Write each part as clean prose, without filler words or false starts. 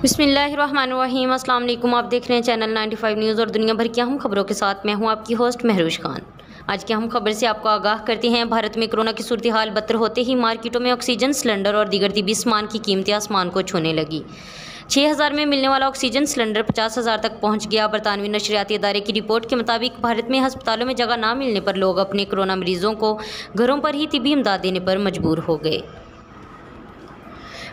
बिस्मिल्लाहिर्रहमानिर्रहीम। अस्सलाम वालेकुम। आप देख रहे हैं चैनल 95 न्यूज़ और दुनिया भर की अहम खबरों के साथ मैं हूं आपकी होस्ट महरूश खान। आज की अहम खबर से आपको आगाह करते हैं। भारत में कोरोना की सूरत हाल बदतर होते ही मार्केटों में ऑक्सीजन सिलेंडर और दीगर तिब्बी सामान की कीमतें आसमान को छूने लगी। 6000 में मिलने वाला ऑक्सीजन सिलेंडर 50,000 तक पहुंच गया। बरतानवी नशरियाती इदारे की रिपोर्ट के मुताबिक भारत में अस्पतालों में जगह न मिलने पर लोग अपने कोरोना मरीजों को घरों पर ही तिब्बी इमदाद देने पर मजबूर हो गए।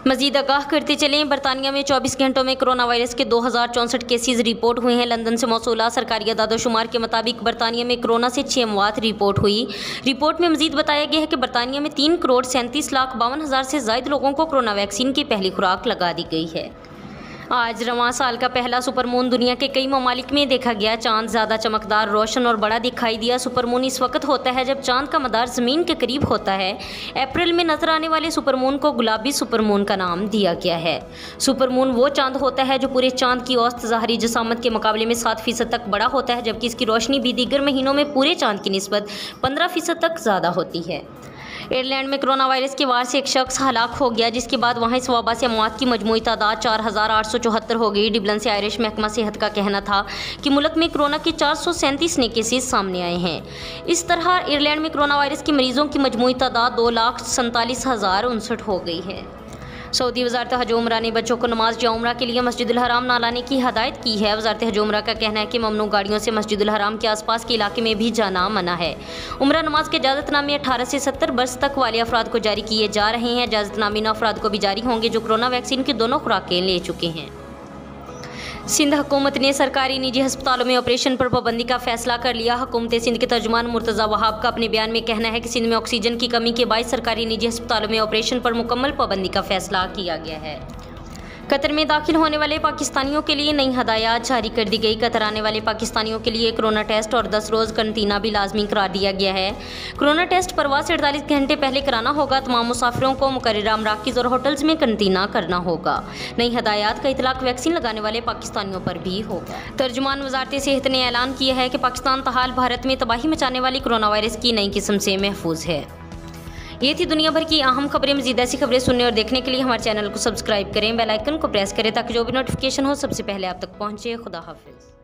मजीद आगाह करते चलें। बरतानिया में 24 घंटों में कोरोना वायरस के 2064 केसेस रिपोर्ट हुए हैं। लंदन से मौसूला सरकारी अदाद-ओ-शुमार के मुताबिक बरतानिया में कोरोना से 6 अमवात रिपोर्ट हुई। रिपोर्ट में मजीद बताया गया है कि बरतानिया में 3,37,52,000 से ज़ायद लोगों को कोरोना वैक्सीन की पहली खुराक लगा दी गई है। आज रवां साल का पहला सुपरमून दुनिया के कई ममालिक में देखा गया। चांद ज़्यादा चमकदार, रोशन और बड़ा दिखाई दिया। सुपरमून इस वक्त होता है जब चांद का मदार ज़मीन के करीब होता है। अप्रैल में नजर आने वाले सुपरमून को गुलाबी सुपरमून का नाम दिया गया है। सुपरमून वो चांद होता है जो पूरे चांद की औसत ज़ाहरी जसामत के मुकाबले में 7% तक बड़ा होता है, जबकि इसकी रोशनी भी दीगर महीनों में पूरे चांद की निस्बत 15% तक ज़्यादा होती है। आयरलैंड में कोरोना वायरस के वार से एक शख्स हलाक हो गया, जिसके बाद वहां इस वबा से अमवात की मजमूई तादाद 4,874 हो गई। डबलिन से आयरिश महकमा सेहत का कहना था कि मुल्क में कोरोना के 437 नए केसेस सामने आए हैं। इस तरह आयरलैंड में कोरोना वायरस के मरीजों की मजमूई तादाद 2,47,059 हो गई है। सऊदी वज़ारत हज उम्रा ने बच्चों को नमाज या उम्रा के लिए मस्जिदुल हराम ना लाने की हदायत की है। वज़ारत हज उम्रा का कहना है कि ममनू गाड़ियों से मस्जिदुल हराम के आसपास के इलाके में भी जाना मना है। उम्रा नमाज के इजाज़तनामे 18 से 70 वर्ष तक वाले अफराद को जारी किए जा रहे हैं। इजाज़तनामे इन अफराद को भी जारी होंगे जो कोरोना वैक्सीन की दोनों खुराकें ले चुके हैं। सिंध हुकूमत ने सरकारी निजी अस्पतालों में ऑपरेशन पर पाबंदी का फैसला कर लिया। हुकूमत सिंध के तर्जुमान मुर्तज़ा वहाब का अपने बयान में कहना है कि सिंध में ऑक्सीजन की कमी के बायस सरकारी निजी अस्पतालों में ऑपरेशन पर मुकम्मल पाबंदी का फैसला किया गया है। कतर में दाखिल होने वाले पाकिस्तानियों के लिए नई हदायत जारी कर दी गई। कतर आने वाले पाकिस्तानियों के लिए कोरोना टेस्ट और 10 रोज़ कंटीना भी लाजमी करार दिया गया है। कोरोना टेस्ट परवास से 48 घंटे पहले कराना होगा। तमाम मुसाफिरों को मुकर्ररा मराकिज़ और होटल्स में कंटीना करना होगा। नई हदायत का इतलाक वैक्सीन लगाने वाले पाकिस्तानियों पर भी होगा। तर्जुमान वज़ारत सेहत ने ऐलान किया है कि पाकिस्तान तहाल भारत में तबाही मचाने वाली कोरोना वायरस की नई किस्म से महफूज है। ये थी दुनिया भर की अहम खबरें। मज़ीद ऐसी खबरें सुनने और देखने के लिए हमारे चैनल को सब्सक्राइब करें, बेल आइकन को प्रेस करें ताकि जो भी नोटिफिकेशन हो सबसे पहले आप तक पहुँचे। खुदा हाफिज़।